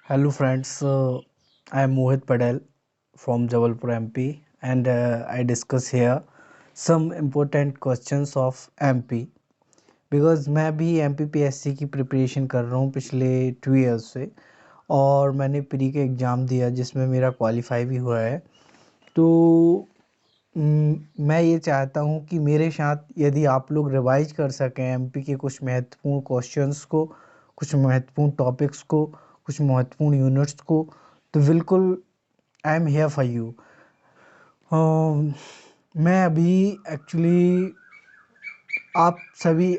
Hello friends, I am Mohit Patel from Jabalpur MP and I discuss here some important questions of MP because मैं भी MPPSC की preparation कर रहा हूँ पिछले 2 years से और मैंने प्री का एग्ज़ाम दिया जिसमें मेरा क्वालिफाई भी हुआ है। तो मैं ये चाहता हूँ कि मेरे साथ यदि आप लोग रिवाइज कर सकें एमपी के कुछ महत्वपूर्ण क्वेश्चंस को, कुछ महत्वपूर्ण टॉपिक्स को, कुछ महत्वपूर्ण यूनिट्स को, तो बिल्कुल I am here for you. मैं अभी एक्चुअली आप सभी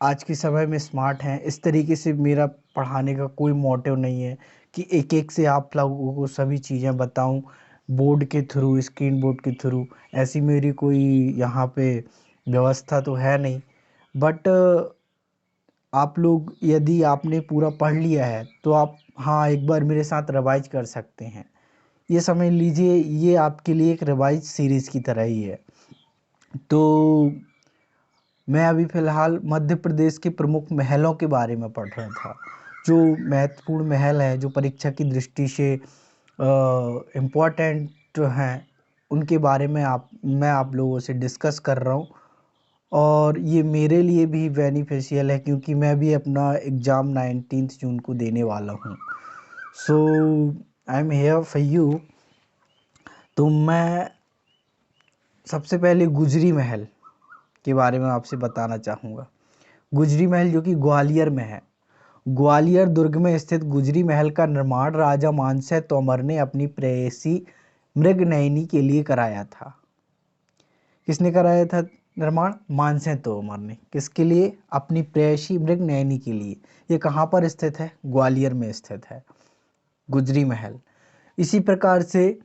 आज के समय में स्मार्ट हैं, इस तरीके से मेरा पढ़ाने का कोई मोटिव नहीं है कि एक एक से आप लोगों को सभी चीज़ें बताऊं बोर्ड के थ्रू, स्क्रीन बोर्ड के थ्रू। ऐसी मेरी कोई यहाँ पे व्यवस्था तो है नहीं। बट आप लोग यदि आपने पूरा पढ़ लिया है तो आप हाँ एक बार मेरे साथ रिवाइज कर सकते हैं। ये समझ लीजिए ये आपके लिए एक रिवाइज सीरीज़ की तरह ही है। तो मैं अभी फ़िलहाल मध्य प्रदेश के प्रमुख महलों के बारे में पढ़ रहा था, जो महत्वपूर्ण महल हैं, जो परीक्षा की दृष्टि से इम्पोर्टेंट हैं, उनके बारे में मैं आप लोगों से डिस्कस कर रहा हूँ। और ये मेरे लिए भी बेनिफिशियल है क्योंकि मैं भी अपना एग्ज़ाम 19 जून को देने वाला हूँ। So I am here for you. तो मैं सबसे पहले गुजरी महल के बारे में आपसे बताना चाहूँगा। गुजरी महल जो कि ग्वालियर में है। ग्वालियर दुर्ग में स्थित गुजरी महल का निर्माण राजा मानसिंह तोमर ने अपनी प्रेयसी मृगनयनी के लिए कराया था। किसने कराया था निर्माण? मानसिंह तोमर ने। किसके लिए? अपनी प्रेयसी मृगनयनी के लिए। ये कहाँ पर स्थित है? ग्वालियर में स्थित है गुजरी महल। इसी प्रकार से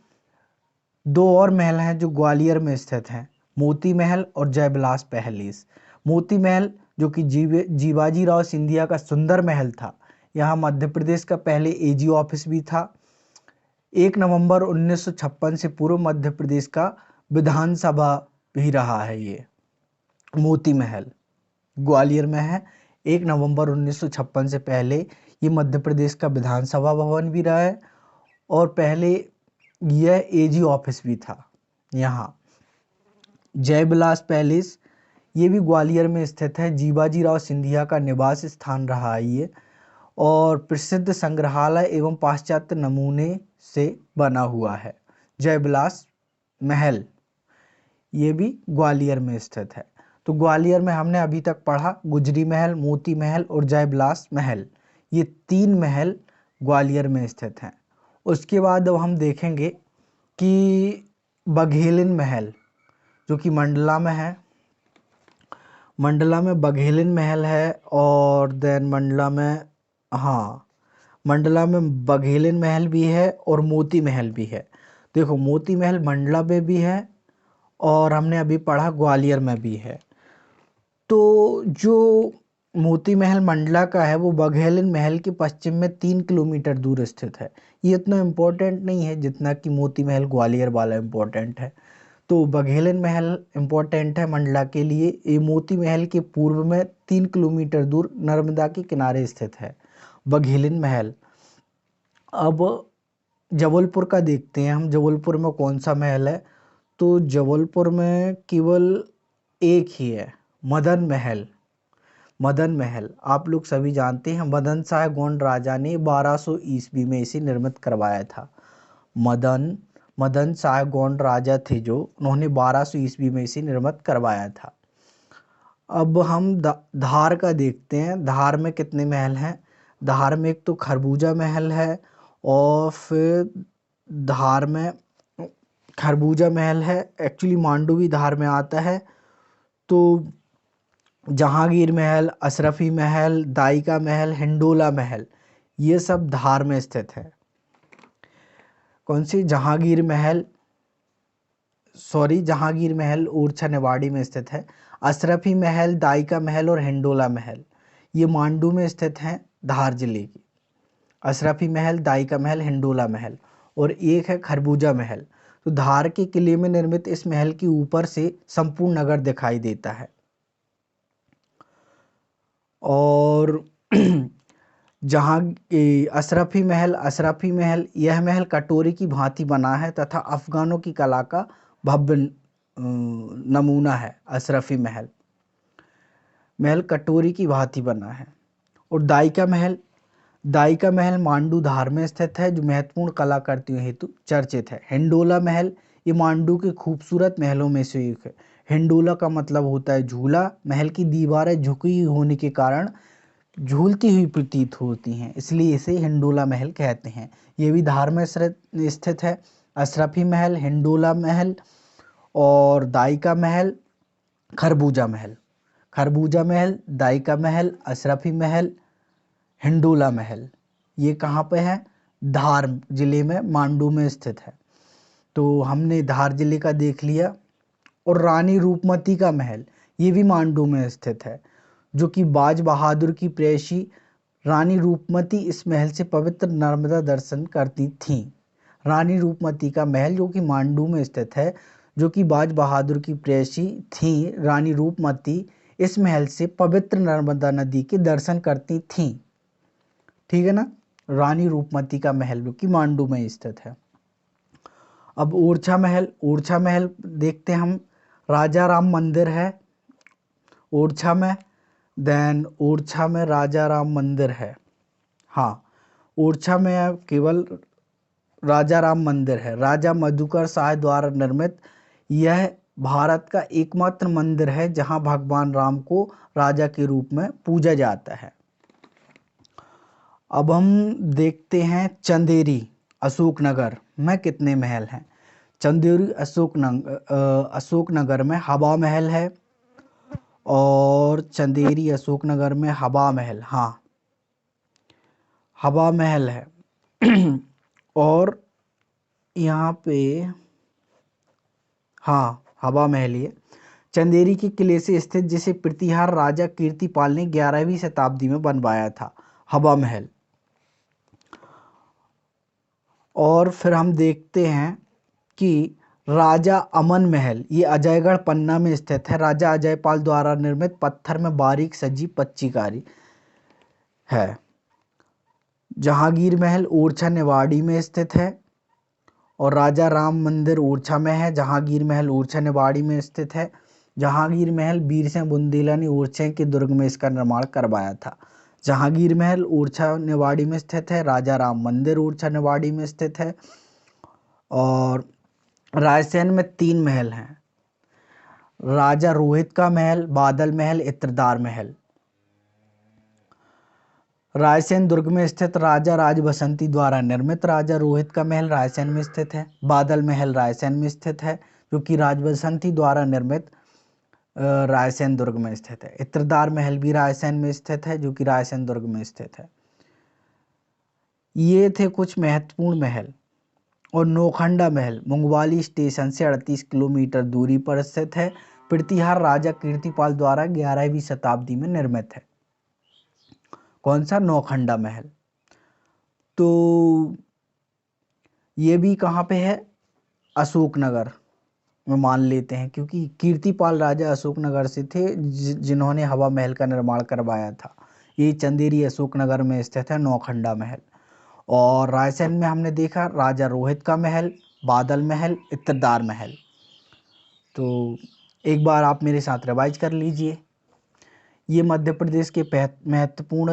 दो और महल हैं जो ग्वालियर में स्थित हैं, मोती महल और जयविलास पैलेस। मोती महल जो कि जीवाजी राव सिंधिया का सुंदर महल था। यहाँ मध्य प्रदेश का पहले एजी ऑफिस भी था। 1 नवंबर 1956 से पूर्व मध्य प्रदेश का विधानसभा भी रहा है। ये मोती महल ग्वालियर में है। 1 नवंबर 1956 से पहले ये मध्य प्रदेश का विधानसभा भवन भी रहा है और पहले यह एजी ऑफिस भी था। यहाँ जयविलास पैलेस ये भी ग्वालियर में स्थित है। जीवाजी राव सिंधिया का निवास स्थान रहा है ये और प्रसिद्ध संग्रहालय एवं पाश्चात्य नमूने से बना हुआ है। जयविलास महल ये भी ग्वालियर में स्थित है। तो ग्वालियर में हमने अभी तक पढ़ा गुजरी महल, मोती महल और जयविलास महल। ये 3 महल ग्वालियर में स्थित हैं। उसके बाद अब हम देखेंगे कि बघेलिन महल जो कि मंडला में है। मंडला में बघेलिन महल है और देन मंडला में बघेलिन महल भी है और मोती महल भी है। देखो मोती महल मंडला में भी है और हमने अभी पढ़ा ग्वालियर में भी है। तो जो मोती महल मंडला का है वो बघेलिन महल के पश्चिम में 3 किलोमीटर दूर स्थित है। ये इतना इम्पोर्टेंट नहीं है जितना कि मोती महल ग्वालियर वाला इम्पोर्टेंट है। तो बघेलिन महल इम्पोर्टेंट है मंडला के लिए। ये मोती महल के पूर्व में 3 किलोमीटर दूर नर्मदा के किनारे स्थित है बघेलिन महल। अब जबलपुर का देखते हैं हम, जबलपुर में कौन सा महल है। तो जबलपुर में केवल एक ही है, मदन महल। मदन महल आप लोग सभी जानते हैं, मदन शाह गोंड राजा ने 1200 ईस्वी में इसे निर्मित करवाया था। मदन शाह गोंड राजा थे जो, उन्होंने 1200 ईस्वी में इसे निर्मित करवाया था। अब हम धार का देखते हैं, धार में कितने महल हैं। धार में एक तो खरबूजा महल है और फिर धार में खरबूजा महल है, एक्चुअली मांडवी धार में आता है। तो जहांगीर महल, अशरफी महल, दाइका महल, हिंडोला महल ये सब धार में स्थित है। कौन सी? जहांगीर महल ओरछा निवाड़ी में स्थित है। अशरफी महल, दाइका महल और हिंडोला महल ये मांडू में स्थित हैं, धार जिले की। अशरफी महल, दाइका महल, हिंडोला महल और एक है खरबूजा महल। तो धार के किले में निर्मित इस महल के ऊपर से संपूर्ण नगर दिखाई देता है। और जहाँ अशरफी महल, यह महल कटोरे की भांति बना है तथा अफगानों की कला का भव्य नमूना है। अशरफी महल कटोरी की भांति बना है। और दाइका महल मांडू धार में स्थित है, जो महत्वपूर्ण कलाकृतियों हेतु चर्चित है। हिंडोला महल, ये मांडू के खूबसूरत महलों में से एक है। हिंडोला का मतलब होता है झूला। महल की दीवारें झुकी हुई होने के कारण झूलती हुई प्रतीत होती हैं, इसलिए इसे हिंडोला महल कहते हैं। ये भी धार में स्थित है। अशरफी महल, हिंडोला महल और दाइका महल, खरबूजा महल, दाइका महल, अशरफी महल, हिंडोला महल, ये कहाँ पे है? धार जिले में, मांडू में स्थित है। तो हमने धार जिले का देख लिया। और रानी रूपमती का महल, ये भी मांडू में स्थित है, जो कि बाज बहादुर की प्रेयसी रानी रूपमती इस महल से पवित्र नर्मदा दर्शन करती थीं। रानी रूपमती का महल जो कि मांडू में स्थित है, जो कि बाज बहादुर की प्रेयसी थी रानी रूपमती, इस महल से पवित्र नर्मदा नदी के दर्शन करती थीं। ठीक है ना? रानी रूपमती का महल जो कि मांडू में स्थित है। अब ओरछा महल देखते हैं हम। राजा राम मंदिर है ओरछा में। ओरछा में राजा राम मंदिर है। हाँ, ओरछा में केवल राजा राम मंदिर है। राजा मधुकर शाह द्वारा निर्मित यह भारत का एकमात्र मंदिर है जहां भगवान राम को राजा के रूप में पूजा जाता है। अब हम देखते हैं चंदेरी अशोकनगर में कितने महल हैं। चंदेरी अशोकनगर में हवा महल है। और चंदेरी अशोकनगर में हवा महल, हाँ, हवा महल है। और यहाँ पे, हाँ, हवा महल ही है। चंदेरी के किले से स्थित, जिसे प्रतिहार राजा कीर्तिपाल ने 11वीं शताब्दी में बनवाया था, हवा महल। और फिर हम देखते हैं कि राजा अमन महल, ये अजयगढ़ पन्ना में स्थित है। राजा अजयपाल द्वारा निर्मित पत्थर में बारीक सजी पच्चीकारी है। जहांगीर महल ओरछा निवाड़ी में स्थित है। और राजा राम मंदिर ओरछा में है। जहांगीर महल ओरछा निवाड़ी में स्थित है। जहांगीर महल वीर सिंह बुंदेला ने ओरछा के दुर्ग में इसका निर्माण करवाया था। जहांगीर महल ओरछा निवाड़ी में स्थित है। राजा राम मंदिर ओरछा निवाड़ी में स्थित है। और रायसेन में 3 महल हैं। राजा रोहित का महल, बादल महल, इत्रदार महल। रायसेन दुर्ग में स्थित राजा राज बसंती द्वारा निर्मित राजा रोहित का महल रायसेन में स्थित है। बादल महल रायसेन में स्थित है, जो कि राज बसंती द्वारा निर्मित रायसेन दुर्ग में स्थित है। इत्रदार महल भी रायसेन में स्थित है, जो कि रायसेन दुर्ग में स्थित है। ये थे कुछ महत्वपूर्ण महल। और नौखंडा महल मुंगवाली स्टेशन से 38 किलोमीटर दूरी पर स्थित है। प्रतिहार राजा कीर्तिपाल द्वारा 11वीं शताब्दी में निर्मित है। कौन सा? नौखंडा महल। तो ये भी कहाँ पे है? अशोकनगर में मान लेते हैं, क्योंकि कीर्तिपाल राजा अशोकनगर से थे जिन्होंने हवा महल का निर्माण करवाया था। ये चंदेरी अशोकनगर में स्थित है, नौखंडा महल। और रायसेन में हमने देखा राजा रोहित का महल, बादल महल, इत्रदार महल। तो एक बार आप मेरे साथ रिवाइज कर लीजिए। ये मध्य प्रदेश के महत्वपूर्ण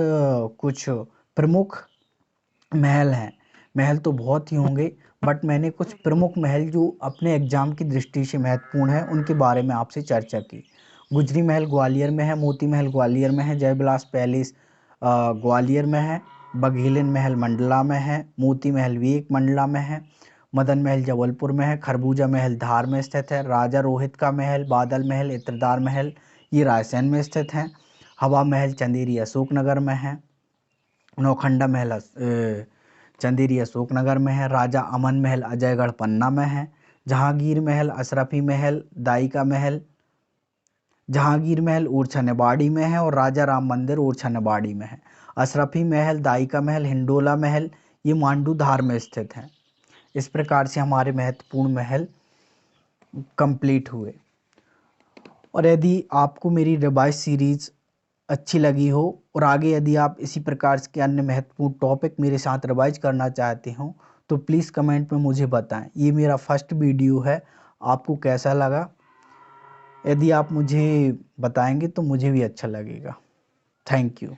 कुछ प्रमुख महल हैं। महल तो बहुत ही होंगे, बट मैंने कुछ प्रमुख महल जो अपने एग्जाम की दृष्टि से महत्वपूर्ण है उनके बारे में आपसे चर्चा की। गुजरी महल ग्वालियर में है। मोती महल ग्वालियर में है। जयविलास पैलेस ग्वालियर में है। बघेलिन महल मंडला में है। मोती महल भी एक मंडला में है। मदन महल जबलपुर में है। खरबूजा महल धार में स्थित है। राजा रोहित का महल, बादल महल, इत्रदार महल ये रायसेन में स्थित हैं। हवा महल चंदेरी अशोकनगर में है। नौखंडा महल चंदेरी अशोकनगर में है। राजा अमन महल अजयगढ़ पन्ना में है। जहांगीर महल, अशरफी महल, दाइका महल, जहांगीर महल ओरछा निवाड़ी में है। और राजा राम मंदिर ओरछा निवाड़ी में है। अशरफी महल, दाइका महल, हिंडोला महल ये मांडू धार में स्थित हैं। इस प्रकार से हमारे महत्वपूर्ण महल कंप्लीट हुए। और यदि आपको मेरी रिवाइज सीरीज अच्छी लगी हो और आगे यदि आप इसी प्रकार के अन्य महत्वपूर्ण टॉपिक मेरे साथ रिवाइज करना चाहते हो तो प्लीज़ कमेंट में मुझे बताएं। ये मेरा फर्स्ट वीडियो है, आपको कैसा लगा? यदि आप मुझे बताएंगे तो मुझे भी अच्छा लगेगा। Thank you.